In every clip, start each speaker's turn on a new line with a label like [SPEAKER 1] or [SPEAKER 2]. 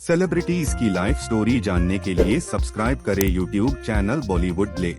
[SPEAKER 1] Celebrities की life story जानने के लिए सब्सक्राइब करें यूट्यूब चैनल बॉलीवुड ले।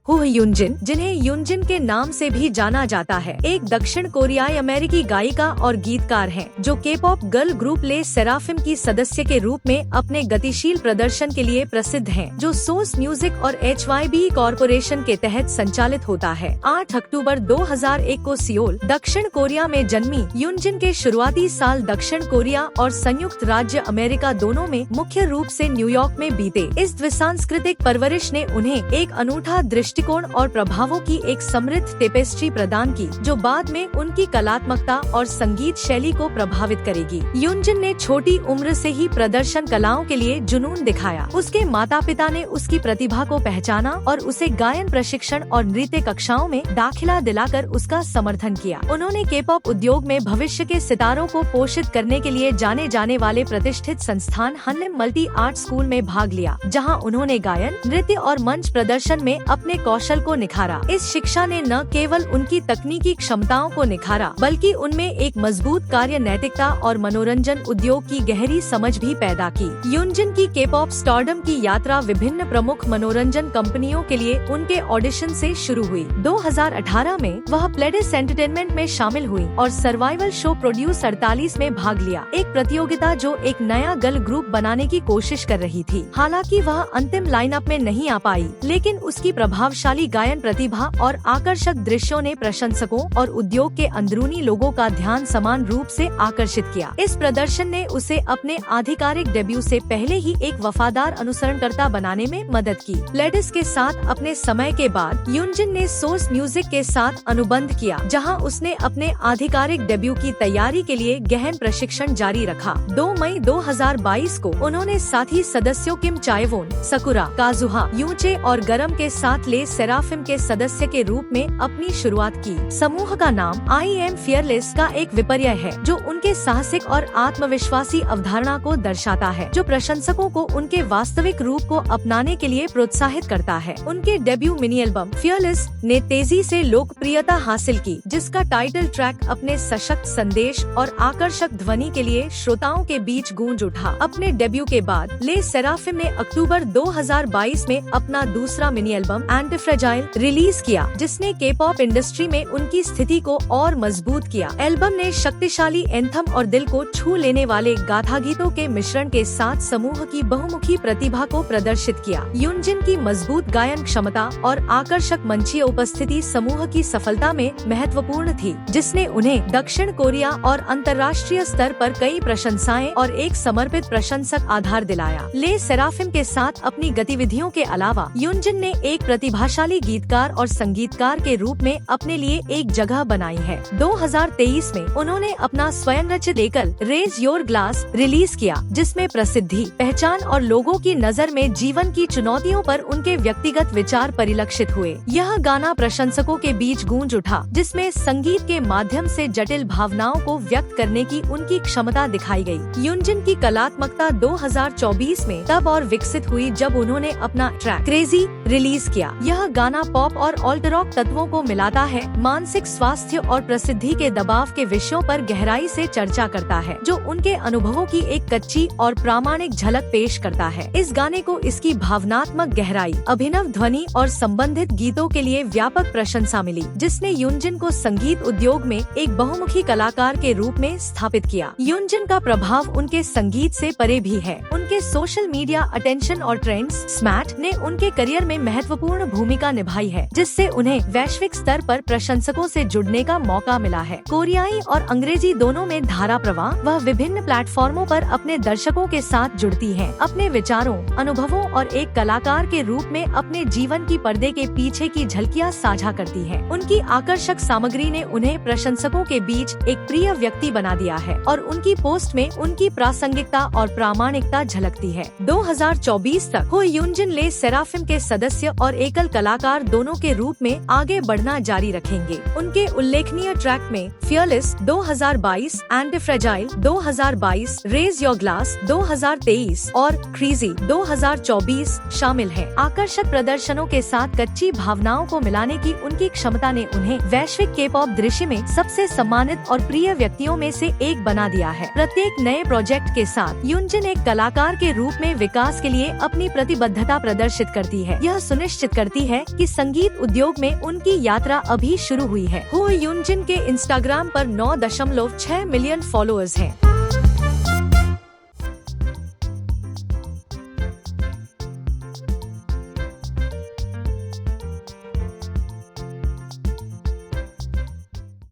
[SPEAKER 2] हो युनजिन, जिन्हें युनजिन के नाम से भी जाना जाता है, एक दक्षिण कोरियाई अमेरिकी गायिका और गीतकार हैं, जो के पॉप गर्ल ग्रुप ले सेराफिम की सदस्य के रूप में अपने गतिशील प्रदर्शन के लिए प्रसिद्ध हैं, जो सोर्स म्यूजिक और HYB कॉरपोरेशन के तहत संचालित होता है। 8 अक्टूबर 2001 को सियोल, दक्षिण कोरिया में जन्मी युनजिन के शुरुआती साल दक्षिण कोरिया और संयुक्त राज्य अमेरिका दोनों में मुख्य रूप से न्यूयॉर्क में बीते। इस द्विसांस्कृतिक परवरिश ने उन्हें एक अनूठा दृष्टिकोण और प्रभावों की एक समृद्ध टेपेस्ट्री प्रदान की, जो बाद में उनकी कलात्मकता और संगीत शैली को प्रभावित करेगी। युनजिन ने छोटी उम्र से ही प्रदर्शन कलाओं के लिए जुनून दिखाया। उसके माता पिता ने उसकी प्रतिभा को पहचाना और उसे गायन प्रशिक्षण और नृत्य कक्षाओं में दाखिला दिलाकर उसका समर्थन किया। उन्होंने के पॉप उद्योग में भविष्य के सितारों को पोषित करने के लिए जाने जाने वाले प्रतिष्ठित संस्थान हनलिम मल्टी आर्ट स्कूल में भाग लिया, जहाँ उन्होंने गायन, नृत्य और मंच प्रदर्शन में अपने कौशल को निखारा। इस शिक्षा ने न केवल उनकी तकनीकी क्षमताओं को निखारा, बल्कि उनमें एक मजबूत कार्य नैतिकता और मनोरंजन उद्योग की गहरी समझ भी पैदा की। युनजिन की के पॉप स्टारडम की यात्रा विभिन्न प्रमुख मनोरंजन कंपनियों के लिए उनके ऑडिशन से शुरू हुई। 2018 में वह प्लेडिस एंटरटेनमेंट में शामिल हुई और सर्वाइवल शो प्रोड्यूस 48 में भाग लिया, एक प्रतियोगिता जो एक नया गर्ल ग्रुप बनाने की कोशिश कर रही थी। हालांकि वह अंतिम लाइनअप में नहीं आ पाई, लेकिन उसकी प्रभावशाली गायन प्रतिभा और आकर्षक दृश्यों ने प्रशंसकों और उद्योग के अंदरूनी लोगों का ध्यान समान रूप से आकर्षित किया। इस प्रदर्शन ने उसे अपने आधिकारिक डेब्यू से पहले ही एक वफादार अनुसरणकर्ता बनाने में मदद की। प्लेडिस के साथ अपने समय के बाद युनजिन ने सोर्स म्यूजिक के साथ अनुबंध किया, जहां उसने अपने आधिकारिक डेब्यू की तैयारी के लिए गहन प्रशिक्षण जारी रखा। 2 मई 2022 को उन्होंने साथी सदस्यों किम चाएवोन, सकुरा, काजुहा, यूचे और गरम के साथ ले सेराफिम के सदस्य के रूप में अपनी शुरुआत की। समूह का नाम आई एम फियरलेस का एक विपर्य है, जो उनके साहसिक और आत्मविश्वासी अवधारणा को दर्शाता है, जो प्रशंसकों को उनके वास्तविक रूप को अपनाने के लिए प्रोत्साहित करता है। उनके डेब्यू मिनी एल्बम फियरलेस ने तेजी से लोकप्रियता हासिल की, जिसका टाइटल ट्रैक अपने सशक्त संदेश और आकर्षक ध्वनि के लिए श्रोताओं के बीच गूंज उठा। अपने डेब्यू के बाद ले सेराफिम ने अक्टूबर 2022 में अपना दूसरा मिनी एल्बम एंटीफ्रेजाइल रिलीज किया, जिसने के पॉप इंडस्ट्री में उनकी स्थिति को और मजबूत किया। एल्बम ने शक्तिशाली एंथम और दिल को छू लेने वाले गाथा गीतों के मिश्रण के साथ समूह की बहुमुखी प्रतिभा को प्रदर्शित किया। युनजिन की मजबूत गायन क्षमता और आकर्षक मंचीय उपस्थिति समूह की सफलता में महत्वपूर्ण थी, जिसने उन्हें दक्षिण कोरिया और अंतर्राष्ट्रीय स्तर पर कई प्रशंसाएं और एक समर्पित प्रशंसक आधार दिलाया। ले सेराफिम के साथ अपनी गतिविधियों के अलावा युनजिन ने एक प्रतिभाशाली गीतकार और संगीतकार के रूप में अपने लिए एक जगह बनाई है। 2023 में उन्होंने अपना स्वयं रचित एकल रेज योर ग्लास रिलीज किया, जिसमें प्रसिद्धि, पहचान और लोगों की नजर में जीवन की चुनौतियों पर उनके व्यक्तिगत विचार परिलक्षित हुए। यह गाना प्रशंसकों के बीच गूंज उठा, जिसमें संगीत के माध्यम से जटिल भावनाओं को व्यक्त करने की उनकी क्षमता दिखाई गई। युनजिन की कलात्मकता 2024 में तब और विकसित हुई जब उन्होंने अपना ट्रैक क्रेजी रिलीज किया। यह गाना पॉप और ऑल्ट रॉक तत्वों को मिलाता है, मानसिक स्वास्थ्य और प्रसिद्धि के दबाव के विषयों पर गहराई से चर्चा करता है, जो उनके अनुभवों की एक कच्ची और प्रामाणिक झलक पेश करता है। इस गाने को इसकी भावनात्मक गहराई, अभिनव ध्वनि और संबंधित गीतों के लिए व्यापक प्रशंसा मिली, जिसने युनजिन को संगीत उद्योग में एक बहुमुखी कलाकार के रूप में स्थापित किया। युनजिन का प्रभाव उनके संगीत से परे भी है। उनके सोशल मीडिया अटेंशन और ट्रेंड्स स्मैट ने उनके करियर में महत्वपूर्ण भूमिका निभाई है, जिससे उन्हें वैश्विक स्तर पर प्रशंसकों से जुड़ने का मौका मिला है। कोरियाई और अंग्रेजी दोनों में धारा प्रवाह, वह विभिन्न प्लेटफॉर्मों पर अपने दर्शकों के साथ जुड़ती है, अपने विचारों, अनुभवों और एक कलाकार के रूप में अपने जीवन की पर्दे के पीछे की झलकियां साझा करती है। उनकी आकर्षक सामग्री ने उन्हें प्रशंसकों के बीच एक प्रिय व्यक्ति बना दिया है और उनकी पोस्ट में उनकी प्रासंगिकता और प्रामाणिकता झलकती है। 2024 तक हो युनजिन ले सेराफिम के सदस्य और एकल कुशल कलाकार दोनों के रूप में आगे बढ़ना जारी रखेंगे। उनके उल्लेखनीय ट्रैक में fearless 2022, anti fragile 2022, raise your glass 2023 और क्रेजी 2024 शामिल हैं। आकर्षक प्रदर्शनों के साथ कच्ची भावनाओं को मिलाने की उनकी क्षमता ने उन्हें वैश्विक के-पॉप दृश्य में सबसे सम्मानित और प्रिय व्यक्तियों में से एक बना दिया है। प्रत्येक नए प्रोजेक्ट के साथ यूनजिन एक कलाकार के रूप में विकास के लिए अपनी प्रतिबद्धता प्रदर्शित करती है। यह सुनिश्चित करती है कि संगीत उद्योग में उनकी यात्रा अभी शुरू हुई है। हो यूनजिन के इंस्टाग्राम पर 9.6 मिलियन फॉलोअर्स हैं।